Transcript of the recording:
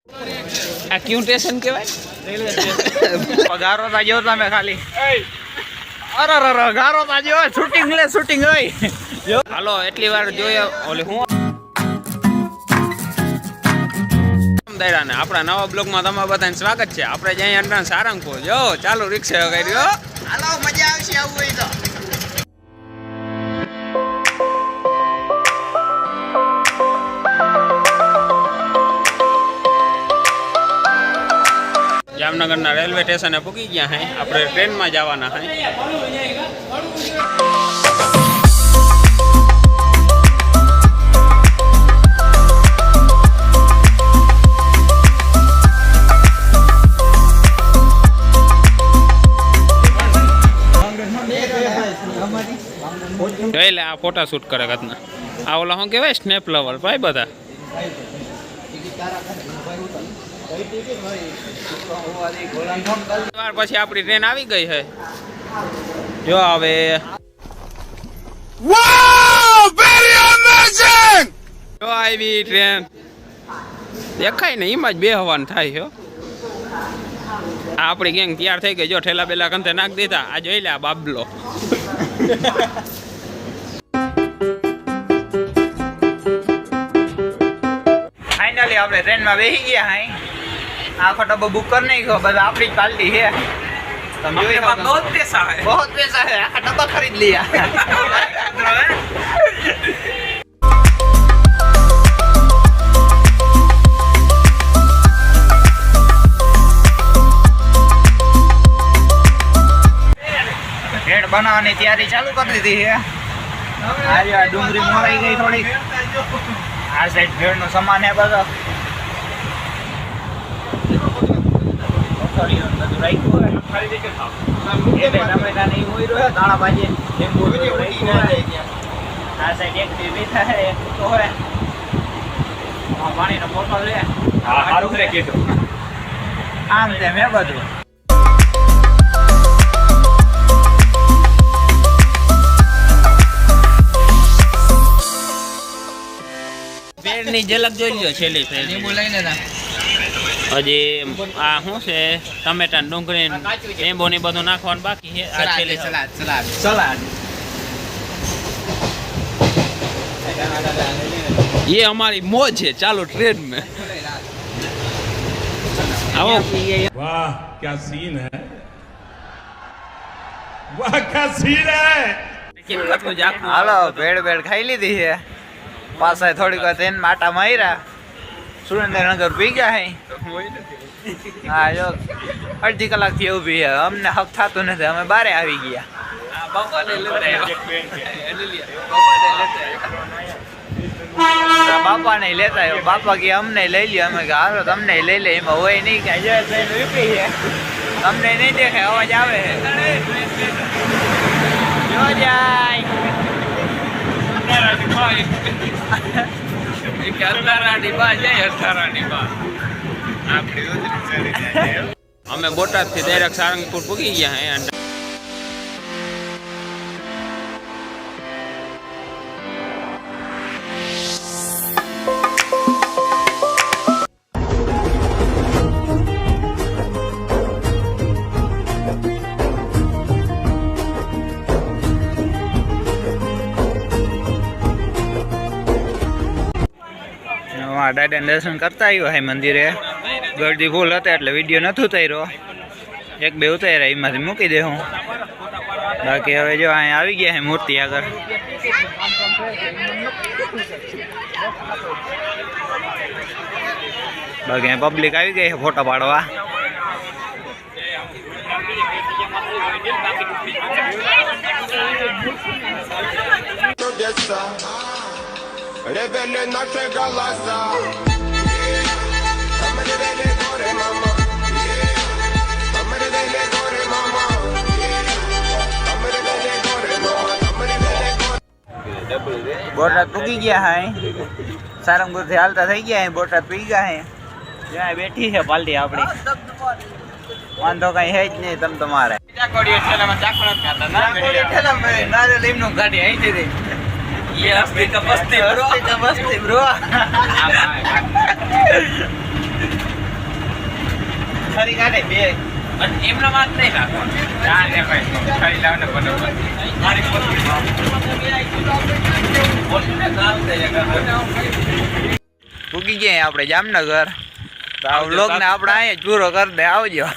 આ ક્યુ સ્ટેશન કહેવાય? ગારો તાજો તમે ખાલી અરે ગારો તાજો શૂટિંગ હોય. હાલો એટલી વાર જોઈએ ઓલે હું ને આપણા નવા બ્લોગમાં તમારા બધાને સ્વાગત છે. આપણે જ્યાં અંડા સારંગપુર જો ચાલુ રિક્ષા કર્યો. હાલો મજા આવશે આવું હોય તો. જામનગરના રેલવે સ્ટેશને પૂકી ગયા હે. આપણે ટ્રેનમાં જવાના હે. એટલે આ ફોટા શૂટ કરે કતના આ ઓલા શું કહેવાય સ્નેપ લવર ભાઈ બધા. પછી આપણી ટ્રેન આવી ગઈ છે જો હવે જો આવી ટ્રેન દેખાય ને એમાં જ બેહવાનું થાય છે. આપણી ગેંગ તૈયાર થઈ ગઈ જો ઠેલા બેલા કંતે નાખ દીધા. આ જોઈ લે આ બાબલો. ફાઇનલી આપણે ટ્રેનમાં બેસી ગયા હાઈ. આખો ડબ્બો બુક કરી નાખ્યો. બધા આપણી જ પાર્ટી છે. તમે જોઈ શકો બહુ પૈસા હે. આખા ડબ્બા ખરીદ लिया. ભેળ બનાવવાની તૈયારી ચાલુ કરી દીધી છે. આજે આ ડુંગળી મોરાઈ ગઈ થોડીક. આ સાઈડ ભેળનો સામાન હે બધો. બધું રાખ્યું હોય ટમેટા નહીં હોય રહ્યો દાણા ભાજી લીંબુ આ સાઈડ એક મીઠા હે એક તો હોય પાણીનો બોટલ લે. હા સારું કરે કીધું આમ તેમ હે બધું. ની ઝલક જોઈ લ્યો છેલ્લી ફેર. લીંબુ લઈને હજી આ શું છે ટમેટા ડુંગળી લીંબુ ને બધું નાખવાનું બાકી છે. આ છેલ્લી સલાડ ये हमारी मौज है. चालो ट्रेन में आओ. वाह क्या सीन है, वाह क्या सीन है. હાલો ભેળ ખાઈ લીધી છે. પાછા થોડીક વાર ટ્રેન માટા માર્યા. સુરેન્દ્રનગર પી ગયા હે. હા જો અડધી કલાકથી ઊભી છે. અમને હક થતું નથી. અમે બારે આવી ગયા. બાપા ને લેતા આવ્યો. બાપા કે અમને લઈ લ્યો. અમે હાલો તમને લઈ લે. એમાં હોય નહીં કે ટ્રેન ઊભી છે. તમને નહીં દેખાય અવાજ આવે છે. જો જાય અમે બોટાદ થી ડાયરેક્ટ સારંગપુર પૂકી ગયા હે. દાદા દર્શન કરતા આવ્યો હે મંદિરે. ગરદી ફૂલ હતા એટલે વિડીયો નથી ઉતાર્યો. એક બે ઉતાર્યા એમાંથી મૂકી દે હું. બાકી હવે જો અહીંયા આવી ગયા હે મૂર્તિ આગળ. બાકી અહીંયા પબ્લિક આવી ગઈ છે ફોટા પાડવા. Revele nasze galasa. બોટાદ પૂકી ગયા હાય. સારંગપુર થી હાલતા થઈ ગયા હે. બોટાદ પી ગયા હે. જ્યાં બેઠી છે પાલટી આપણી. વાંધો કઈ હે જ નહીં. તમ તમારે ગાડી અહીં ये अस्ती का बस्ती ब्रो. ખરી કાઢે બે એમનો વાત નહીં રાખો ના ને ભાઈ ખાઈ લાવ ને બરોબર મારી પોલીસને કામ થઈ પૂગી ગયા આપણે જામનગર તો આ વ્લોગ ને આપણે અહીંયા પૂરો કરી દે આવજો